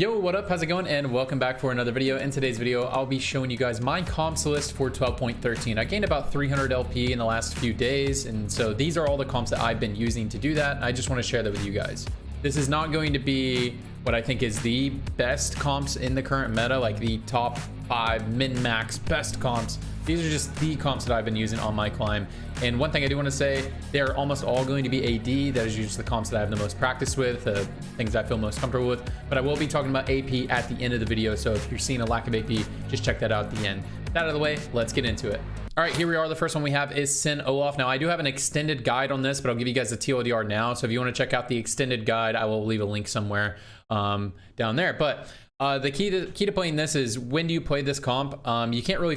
Yo, what up? How's it going? And welcome back for another video. In today's video, I'll be showing you guys my comps list for 12.13. I gained about 300 LP in the last few days, and so these are all the comps that I've been using to do that, and I just want to share that with you guys. This is not going to be what I think is the best comps in the current meta, like the top 5 min-max best comps. These are just the comps that I've been using on my climb. And one thing I do want to say, they're almost all going to be AD. That is usually the comps that I have the most practice with, things I feel most comfortable with. But I will be talking about AP at the end of the video. So if you're seeing a lack of AP, just check that out at the end. With that out of the way, let's get into it. All right, here we are. The first one we have is Sin Olaf. Now, I do have an extended guide on this, but I'll give you guys the TLDR now. So if you want to check out the extended guide, I will leave a link somewhere down there. But the key to playing this is when do you play this comp? You can't really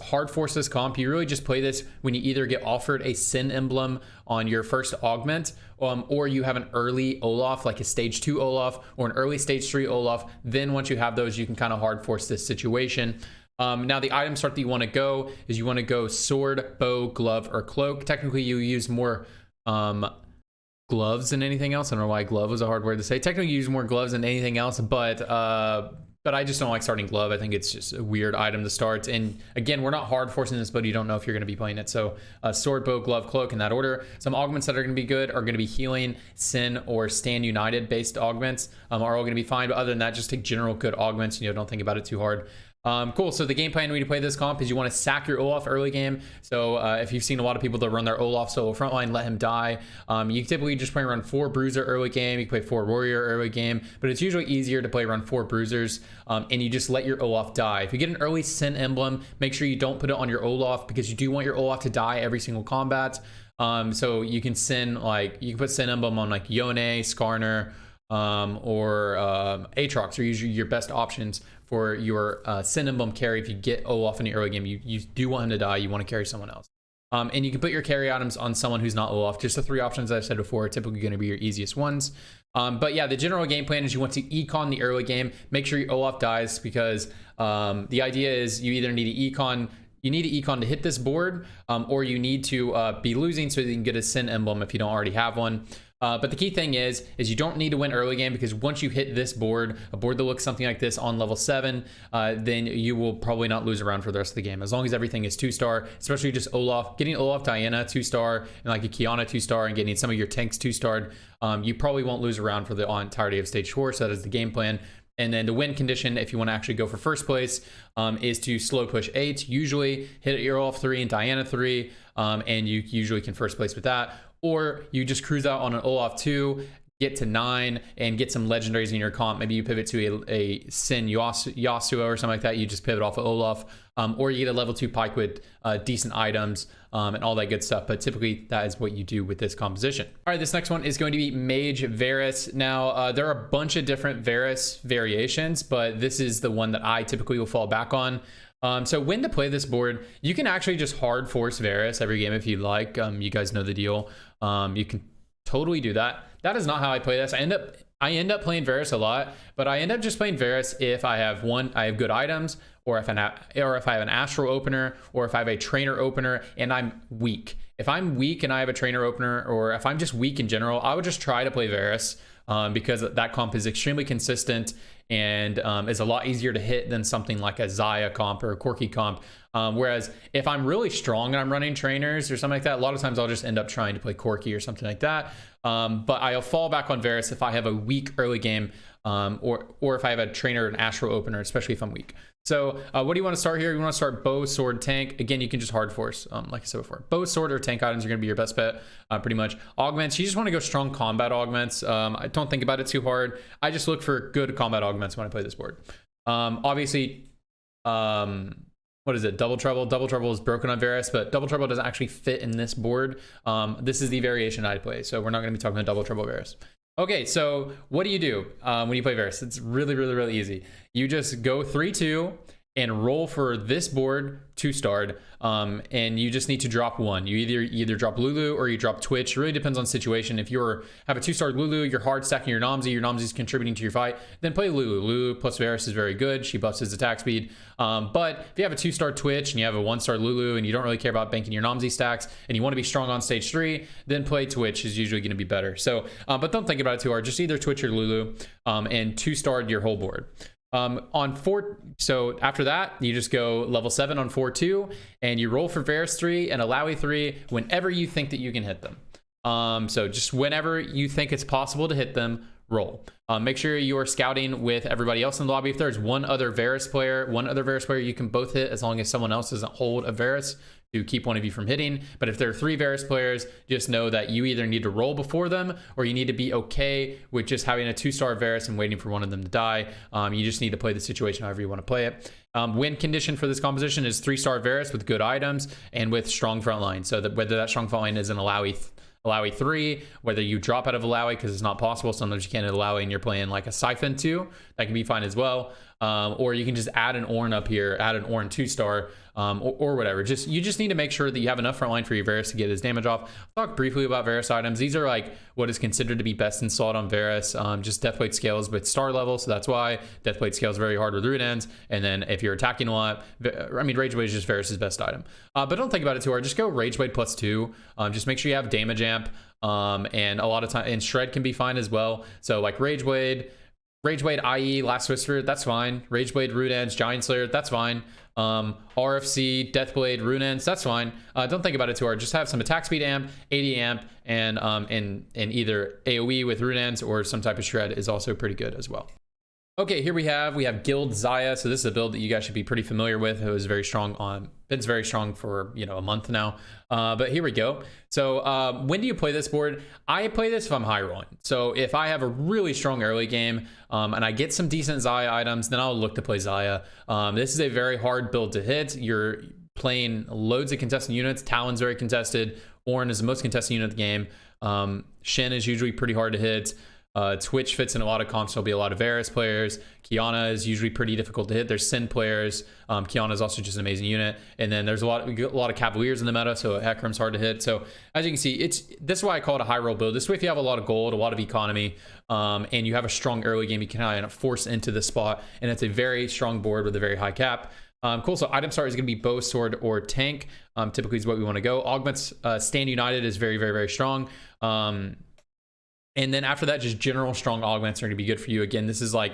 hard force this comp. You really just play this when you either get offered a Sin emblem on your first augment, or you have an early Olaf, like a stage 2 Olaf or an early stage 3 Olaf. Then once you have those, you can kind of hard force this situation. Now the item start that you want to go is you want to go sword, bow, glove, or cloak. Technically you use more gloves than anything else. I don't know why glove was a hard word to say. Technically you use more gloves than anything else, but I just don't like starting glove. I think it's just a weird item to start. And again, we're not hard forcing this, but you don't know if you're going to be playing it. So sword, bow, glove, cloak in that order. Some augments that are going to be good are going to be healing, sin, or stand united based augments are all going to be fine. But other than that, just take general good augments. Don't think about it too hard. Cool. So the game plan when you play this comp is you want to sack your Olaf early game. So if you've seen a lot of people that run their Olaf solo frontline, let him die. You typically just play run 4 bruiser early game. You can play 4 warrior early game, but it's usually easier to play run 4 bruisers, and you just let your Olaf die. If you get an early Sin emblem, make sure you don't put it on your Olaf because you do want your Olaf to die every single combat. So you can you can put Sin emblem on like Yone, Skarner, or Aatrox are usually your best options for your Sin emblem carry. If you get Olaf in the early game, you do want him to die. You want to carry someone else. And you can put your carry items on someone who's not Olaf. Just the 3 options I've said before are typically going to be your easiest ones. But yeah, the general game plan is you want to econ the early game. Make sure your Olaf dies because the idea is you either need to econ to hit this board, or you need to be losing so that you can get a Sin emblem if you don't already have one. But the key thing is you don't need to win early game, because once you hit this board, a board that looks something like this on level 7, then you will probably not lose a round for the rest of the game. As long as everything is 2-star, especially just Olaf, getting Olaf Diana 2-star and like a Kiana 2-star and getting some of your tanks 2-starred, you probably won't lose a round for the entirety of stage 4. So that is the game plan. And then the win condition, if you want to actually go for first place, is to slow push 8, usually hit your Olaf 3 and Diana 3, and you usually can first place with that. Or you just cruise out on an Olaf 2, get to 9, and get some legendaries in your comp. Maybe you pivot to a Sin Yasuo or something like that. You just pivot off of Olaf. Or you get a level 2 Pike with decent items and all that good stuff. But typically that is what you do with this composition. All right, this next one is going to be Mage Varus. Now, there are a bunch of different Varus variations, but this is the one that I typically will fall back on. So when to play this board, you can actually just hard force Varus every game if you like. You guys know the deal. You can totally do that. That is not how I play this. I end up playing Varus a lot, but I end up just playing Varus if I have good items, or if I have an Astral opener, or if I have a trainer opener and I'm weak. If I'm weak and I have a trainer opener, or if I'm just weak in general, I would just try to play Varus because that comp is extremely consistent and is a lot easier to hit than something like a Xayah comp or a Corki comp. Whereas if I'm really strong and I'm running trainers or something like that, a lot of times I'll just end up trying to play Corki or something like that. But I'll fall back on Varus if I have a weak early game, or if I have a trainer or an Astral opener, especially if I'm weak. So what do you want to start here? You want to start bow, sword, tank. Again, you can just hard force, like I said before. Bow, sword, or tank items are going to be your best bet, pretty much. Augments, you just want to go strong combat augments. I don't think about it too hard. I just look for good combat augments when I play this board. Obviously, what is it? Double Trouble. Double Trouble is broken on Varus, but Double Trouble doesn't actually fit in this board. This is the variation I play, so we're not going to be talking about Double Trouble Varus. Okay, so what do you do when you play Varus? It's really, really, really easy. You just go 3-2, and roll for this board 2-starred, and you just need to drop one. You either drop Lulu or you drop Twitch. It really depends on the situation. If you have a 2-starred Lulu, you're hard stacking your Nomsy is contributing to your fight, then play Lulu. Lulu plus Varus is very good. She buffs his attack speed. But if you have a 2-star Twitch and you have a 1-star Lulu and you don't really care about banking your Nomsy stacks and you want to be strong on stage 3, then play Twitch is usually going to be better. So, but don't think about it too hard. Just either Twitch or Lulu, and 2-starred your whole board. On 4, so after that you just go level 7 on 4-2 and you roll for Varus 3 and Alawi 3 whenever you think that you can hit them. So just whenever you think it's possible to hit them, roll. Make sure you are scouting with everybody else in the lobby. If there's one other Varus player you can both hit, as long as someone else doesn't hold a Varus to keep one of you from hitting. But if there are 3 Varus players, just know that you either need to roll before them or you need to be okay with just having a 2-star Varus and waiting for one of them to die. You just need to play the situation however you want to play it. Win condition for this composition is 3-star Varus with good items and with strong front line. So that whether that strong front line is an Alawi 3, whether you drop out of Alawi because it's not possible, sometimes you can't hit Alawi and you're playing like a Siphon 2, that can be fine as well. Or you can just add an Ornn up here, add an Ornn 2-star, or whatever. You just need to make sure that you have enough frontline for your Varus to get his damage off. I'll talk briefly about Varus items. These are like what is considered to be best installed on Varus. Just Deathblade scales with star level, so that's why Deathblade scales very hard with root ends. And then if you're attacking a lot, I mean, Rageblade is just Varus's best item. But don't think about it too hard. Just go Rageblade +2. Just make sure you have damage amp, and a lot of time, and Shred can be fine as well. So like Rageblade IE, Last Whisper, that's fine. Rageblade, Root Ends, Giant Slayer, that's fine. RFC, Deathblade, Rune Ends, that's fine. Don't think about it too hard. Just have some attack speed amp, 80 amp, and either AoE with Rune Ends or some type of Shred is also pretty good as well. Okay, here we have Guild Xayah. So this is a build that you guys should be pretty familiar with. It was very strong been very strong for a month now. But here we go. So when do you play this board? I play this if I'm high rolling. So if I have a really strong early game and I get some decent Xayah items, then I'll look to play Xayah. This is a very hard build to hit. You're playing loads of contested units. Talon's very contested. Ornn is the most contested unit of the game. Shen is usually pretty hard to hit. Twitch fits in a lot of comps. There'll be a lot of Varus players. Kiana is usually pretty difficult to hit. There's Sin players. Kiana is also just an amazing unit. And then there's a lot of Cavaliers in the meta, so Hecarim's hard to hit. So as you can see, this is why I call it a high roll build. This way, if you have a lot of gold, a lot of economy, and you have a strong early game, you can kind of force into the spot. And it's a very strong board with a very high cap. Cool. So item start is going to be bow, sword, or tank. Typically is what we want to go. Augments, Stand United is very, very, very strong. And then after that, just general strong augments are going to be good for you. Again, this is like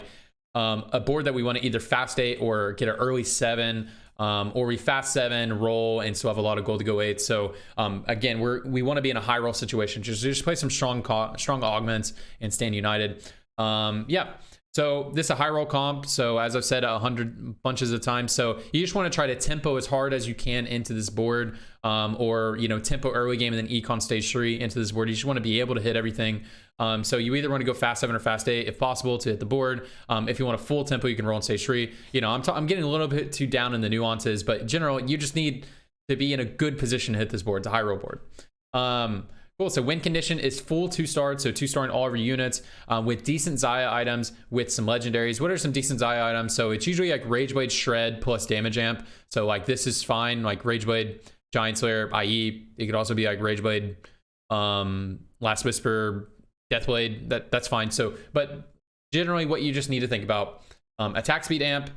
a board that we want to either fast 8 or get an early 7, or we fast 7, roll, and still have a lot of gold to go 8. So again, we want to be in a high roll situation. Just play some strong augments and Stand United. Yeah. So this is a high roll comp. So as I've said 100 bunches of times, so you just want to try to tempo as hard as you can into this board, or tempo early game and then econ stage 3 into this board. You just want to be able to hit everything. So you either want to go fast 7 or fast 8 if possible to hit the board. If you want a full tempo, you can roll in stage 3. I'm getting a little bit too down in the nuances, but in general, you just need to be in a good position to hit this board. It's a high roll board. Cool. So win condition is full 2-star, so 2-star in all of your units, with decent Xayah items with some legendaries. What are some decent Xayah items? So it's usually like Rageblade, Shred plus damage amp. So like this is fine, like Rageblade, Giant Slayer, IE. It could also be like Rageblade, Last Whisper, Deathblade. That's fine. So, but generally, what you just need to think about: attack speed amp,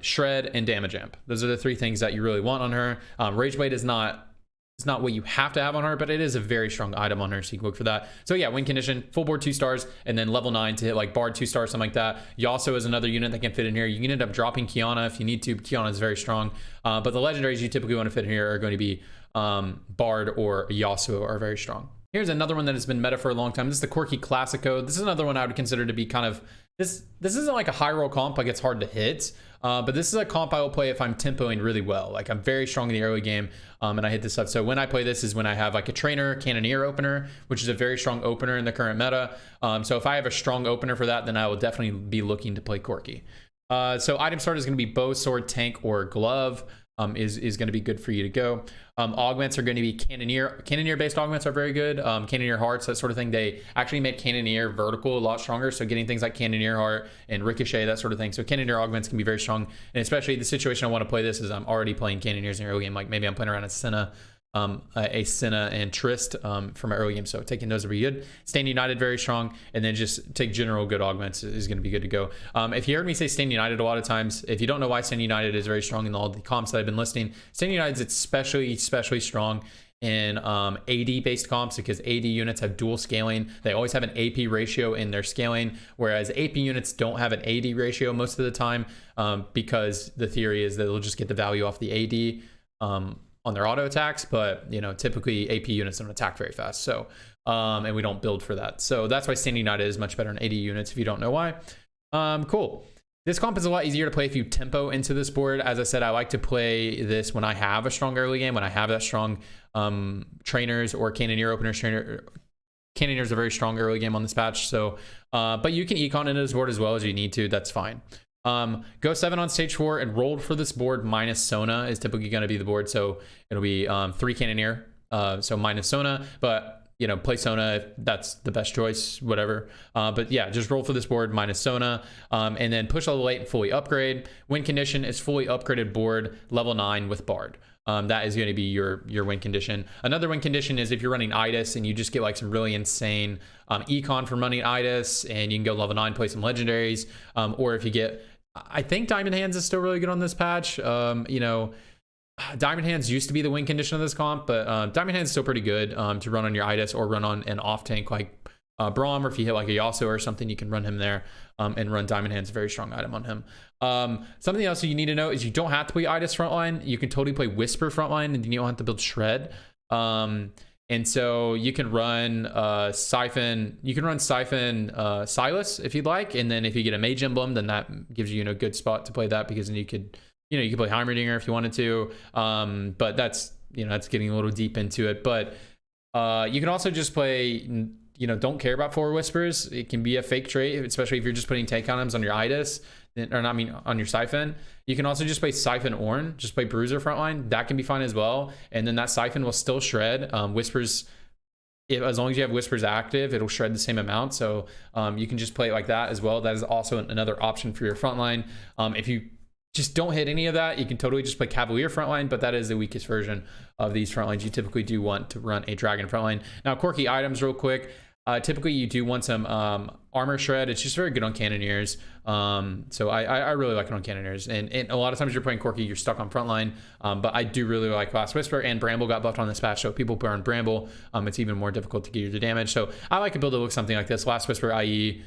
Shred, and damage amp. Those are the 3 things that you really want on her. Rageblade is not. It's not what you have to have on her, but it is a very strong item on her, so you can look for that. So yeah, win condition, full board 2 stars, and then level 9 to hit like Bard 2 stars, something like that. Yasuo is another unit that can fit in here. You can end up dropping Kiana if you need to. Kiana is very strong. But the legendaries you typically want to fit in here are going to be Bard or Yasuo are very strong. Here's another one that has been meta for a long time. This is the Corki Classico. This is another one I would consider to be kind of, this isn't like a high roll comp, like it's hard to hit. But this is a comp I will play if I'm tempoing really well. Like I'm very strong in the early game, and I hit this stuff. So when I play this is when I have like a trainer Cannoneer opener, which is a very strong opener in the current meta. So if I have a strong opener for that, then I will definitely be looking to play Corki. So item start is going to be bow, sword, tank, or glove. is going to be good for you to go. Augments are going to be Cannoneer based augments are very good. Cannoneer hearts, that sort of thing. They actually made Cannoneer vertical a lot stronger, so getting things like Cannoneer heart and ricochet, that sort of thing. So Cannoneer augments can be very strong, and especially the situation I want to play this is I'm already playing Cannoneers in the early game. Like maybe I'm playing around a Senna and Trist from my early game, so taking those would be good. Stand United very strong, and then just take general good augments is going to be good to go. If you heard me say Stand United a lot of times, if you don't know why Stand United is very strong in all the comps that I've been listing, Stand United is especially strong in AD based comps because AD units have dual scaling. They always have an AP ratio in their scaling, whereas AP units don't have an AD ratio most of the time, because the theory is that they'll just get the value off the AD on their auto attacks, but typically AP units don't attack very fast, so and we don't build for that. So that's why Stand United is much better in AD units if you don't know why. Cool. This comp is a lot easier to play if you tempo into this board. As I said, I like to play this when I have a strong early game, when I have that strong trainers or Cannoneer openers. Cannoneers are very strong early game on this patch, so but you can econ into this board as well as you need to. That's fine. Go 7 on stage 4 and rolled for this board minus Sona is typically going to be the board, so it'll be 3 Cannoneer, so minus Sona, but play Sona if that's the best choice, whatever. But yeah, just roll for this board minus Sona, and then push level 8 and fully upgrade. Win condition is fully upgraded board level 9 with Bard. That is going to be your win condition. Another win condition is if you're running Idis and you just get like some really insane econ from running Idis, and you can go level 9, play some legendaries, or if you get, I think Diamond Hands is still really good on this patch. Diamond Hands used to be the win condition of this comp, but Diamond Hands is still pretty good to run on your Idis or run on an off tank like Braum, or if you hit like a Yasuo or something, you can run him there and run Diamond Hands, very strong item on him. Something else you need to know is you don't have to play Idis frontline. You can totally play Whisper frontline, and you don't have to build Shred. And so you can run Siphon. You can run Siphon Silas if you'd like, and then if you get a Mage Emblem, then that gives you a good spot to play that, because then you could you could play Heimerdinger if you wanted to. But that's that's getting a little deep into it. But you can also just play. Don't care about Forward Whispers. It can be a fake trait, especially if you're just putting tank items on your Idis, on your Siphon. You can also just play Siphon Ornn, just play Bruiser frontline. That can be fine as well. And then that Siphon will still shred. Whispers, as long as you have Whispers active, it'll shred the same amount. So you can just play it like that as well. That is also another option for your frontline. If you just don't hit any of that, you can totally just play Cavalier frontline, but that is the weakest version of these frontlines. You typically do want to run a Dragon frontline. Now, Corki items real quick. Typically you do want some armor shred. It's just very good on Cannoneers. So I really like it on Cannoneers. And a lot of times you're playing Corki, you're stuck on frontline. But I do really like Last Whisper, and Bramble got buffed on this patch. So if people burn Bramble, it's even more difficult to get you the damage. So I like a build that looks something like this. Last Whisper, i.e.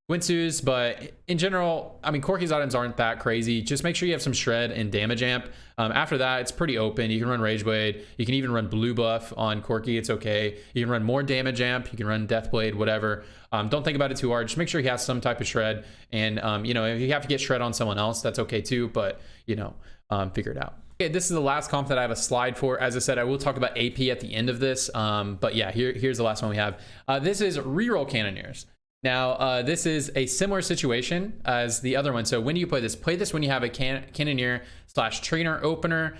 Winsu's, but in general, Corki's items aren't that crazy. Just make sure you have some shred and damage amp. After that, it's pretty open. You can run Rage Blade. You can even run Blue Buff on Corki. It's okay. You can run more damage amp. You can run Death Blade, whatever. Don't think about it too hard. Just make sure he has some type of shred. And, if you have to get shred on someone else, that's okay too. But, figure it out. Okay, this is the last comp that I have a slide for. As I said, I will talk about AP at the end of this. But yeah, here's the last one we have. This is Reroll Cannoneers. Now, this is a similar situation as the other one. So when do you play this? Play this when you have a Cannoneer / trainer opener.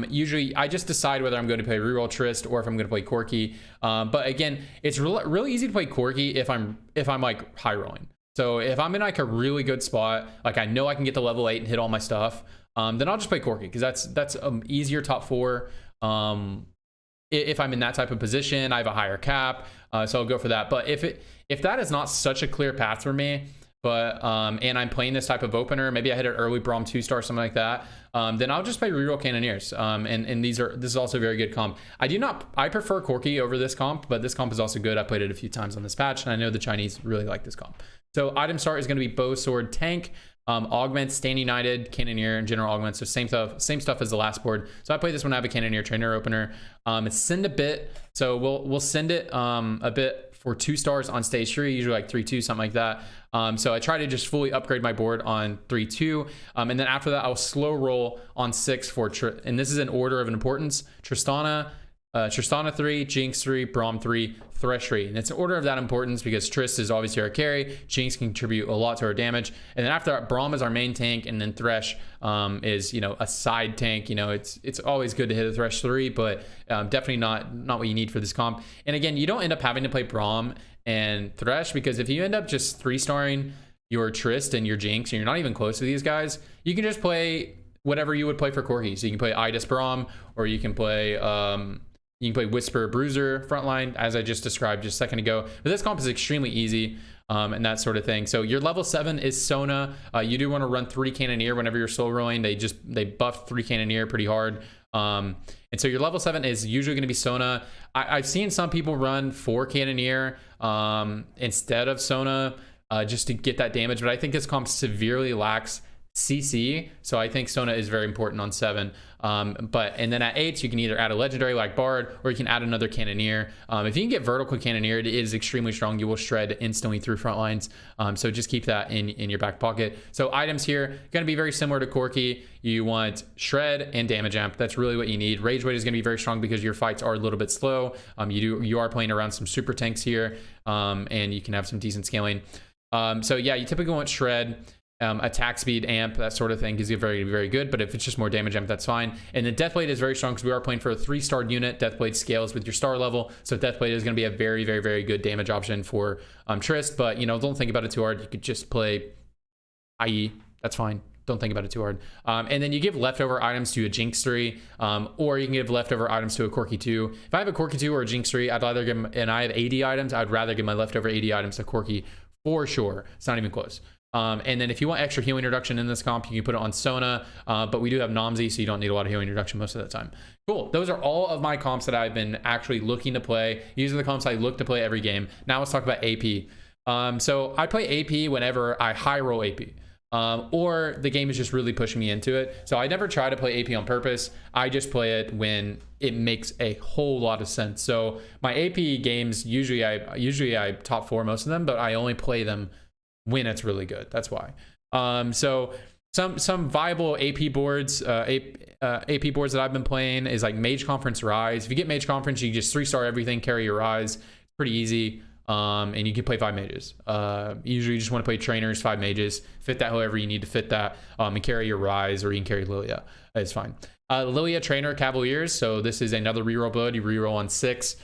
Usually, I just decide whether I'm going to play Reroll Trist or if I'm going to play Corki. But again, it's really easy to play Corki if I'm like high rolling. So if I'm in like a really good spot, like I know I can get to level 8 and hit all my stuff, then I'll just play Corki, because that's easier top 4. If I'm in that type of position, I have a higher cap, so I'll go for that. But if that is not such a clear path for me, but and I'm playing this type of opener, maybe I hit an early Braum 2-star, something like that, then I'll just play Reroll Cannoneers. And this is also a very good comp. I prefer Corki over this comp, but this comp is also good. I played it a few times on this patch, and I know the Chinese really like this comp. So item start is going to be bow, sword, tank. Augment, Stand United, Cannoneer, and general augments. So same stuff as the last board. So I play this when I have a Cannoneer trainer opener. It's send a bit. So we'll send it a bit for 2 stars on stage 3, usually like 3-2, something like that. So I try to just fully upgrade my board on 3-2. And then after that, I'll slow roll on 6 for, and this is in order of importance, Tristana, Tristana 3, Jinx 3, Braum 3, Thresh 3. And it's an order of that importance because Trist is obviously our carry, Jinx can contribute a lot to our damage, and then after that, Braum is our main tank, and then Thresh is, you know, a side tank. You know, it's always good to hit a Thresh 3, but definitely not what you need for this comp. And again, you don't end up having to play Braum and Thresh, because if you end up just 3-starring your Trist and your Jinx, and you're not even close to these guys, you can just play whatever you would play for Corki. So you can play Idis Braum, or you can play Whisper Bruiser frontline, as I just described just a second ago. But this comp is extremely easy, and that sort of thing. So your level 7 is Sona. You do want to run 3 Cannoneer whenever you're soul rolling. They buff 3 Cannoneer pretty hard. And so your level 7 is usually going to be Sona. I've seen some people run 4 Cannoneer instead of Sona just to get that damage, but I think this comp severely lacks CC, so I think Sona is very important on 7. And then at 8, you can either add a legendary like Bard, or you can add another Cannoneer. If you can get vertical Cannoneer, it is extremely strong. You will shred instantly through front lines. So just keep that in your back pocket. So items here going to be very similar to Corki. You want shred and damage amp. That's really what you need. Rage weight is going to be very strong because your fights are a little bit slow. You are playing around some super tanks here, and you can have some decent scaling. So yeah, you typically want shred. Attack speed, amp, that sort of thing is very, very good. But if it's just more damage amp, that's fine. And then Deathblade is very strong because we are playing for a 3-star unit. Deathblade scales with your star level, so Deathblade is going to be a very, very, very good damage option for Trist. But you know, don't think about it too hard. You could just play IE. That's fine. Don't think about it too hard. And then you give leftover items to a Jinx 3, or you can give leftover items to a Corki 2. If I have a Corki 2 or a Jinx 3, I'd rather give them, and I have 80 items, I'd rather give my leftover 80 items to Corki for sure. It's not even close. And then if you want extra healing reduction in this comp, you can put it on Sona, but we do have Nomsy, so you don't need a lot of healing reduction most of the time. Cool. Those are all of my comps that I've been actually looking to play. These are the comps I look to play every game. Now let's talk about AP. So I play AP whenever I high roll AP, or the game is just really pushing me into it. So I never try to play AP on purpose. I just play it when it makes a whole lot of sense. So my AP games, usually I top 4 most of them, but I only play them when it's really good. That's why. So some viable AP boards, AP boards that I've been playing is like Mage Conference Rise. If you get Mage Conference, you just 3-star everything, carry your Rise. It's pretty easy. And you can play 5 mages. Usually you just want to play trainers, 5 mages, fit that however you need to fit that, and carry your Rise, or you can carry Lilia. It's fine. Lilia Trainer Cavaliers. So this is another reroll build. You reroll on 6.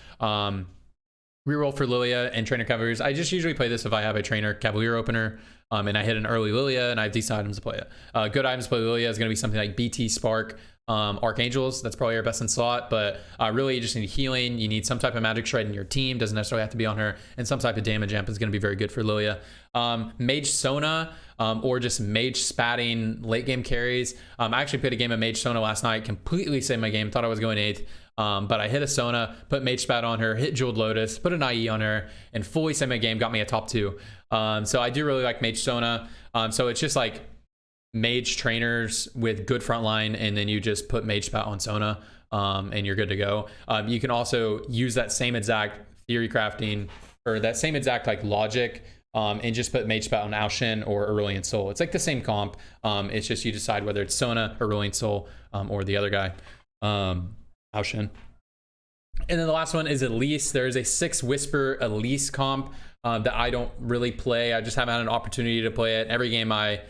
Reroll for Lilia and Trainer Cavaliers. I just usually play this if I have a Trainer Cavalier opener, and I hit an early Lilia and I have decent items to play it. Good items to play Lilia is going to be something like BT Spark, Archangels. That's probably our best in slot, but really you just need healing. You need some type of magic shred in your team. Doesn't necessarily have to be on her, and some type of damage amp is going to be very good for Lilia. Mage Sona, or just Mage spatting late game carries. I actually played a game of Mage Sona last night, completely saved my game, thought I was going 8th. But I hit a Sona, put Mage Spat on her, hit Jeweled Lotus, put an IE on her, and fully saved my game, got me a top 2. So I do really like Mage Sona. So it's just like Mage trainers with good frontline, and then you just put Mage Spat on Sona, and you're good to go. You can also use that same exact theory crafting, or that same exact like logic, and just put Mage Spat on Aoshin or Aurelion Soul. It's like the same comp. It's just you decide whether it's Sona, Aurelion Soul, or the other guy. Aoshin. And then the last one is Elise. There is a 6 Whisper Elise comp that I don't really play. I just haven't had an opportunity to play it. Every game I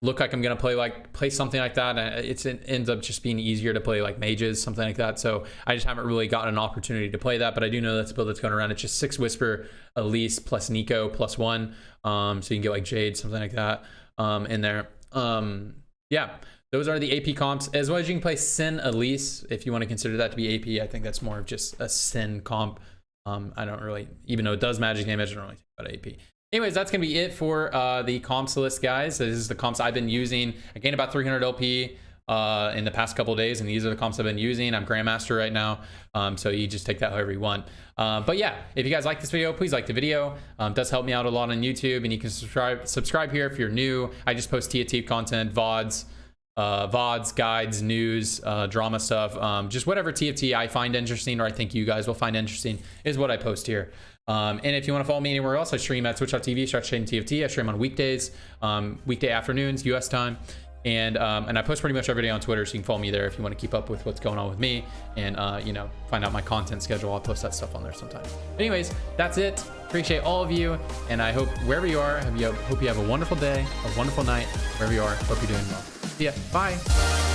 look like I'm gonna play something like that, and it ends up just being easier to play like mages, something like that. So I just haven't really gotten an opportunity to play that, but I do know that's a build that's going around. It's just 6 Whisper Elise plus Nico plus 1, so you can get like Jade, something like that, in there. Yeah. Those are the AP comps, as well as you can play Sin Elise if you want to consider that to be AP. I think that's more of just a Sin comp. I don't really, even though it does magic damage, I don't really think about AP. Anyways, that's going to be it for the comps list, guys. This is the comps I've been using. I gained about 300 LP in the past couple of days, and these are the comps I've been using. I'm Grandmaster right now, so you just take that however you want. But yeah, if you guys like this video, please like the video. It does help me out a lot on YouTube, and you can subscribe here if you're new. I just post TFT content, VODs, guides, news, drama stuff, just whatever TFT I find interesting, or I think you guys will find interesting, is what I post here. And if you want to follow me anywhere else, I stream at twitch.tv/TFT. I stream on weekdays, weekday afternoons, US time. And I post pretty much every day on Twitter, so you can follow me there if you want to keep up with what's going on with me and you know, find out my content schedule. I'll post that stuff on there sometime. Anyways, that's it. Appreciate all of you, and I hope wherever you are, hope you have a wonderful day, a wonderful night, wherever you are. Hope you're doing well. See ya. Bye.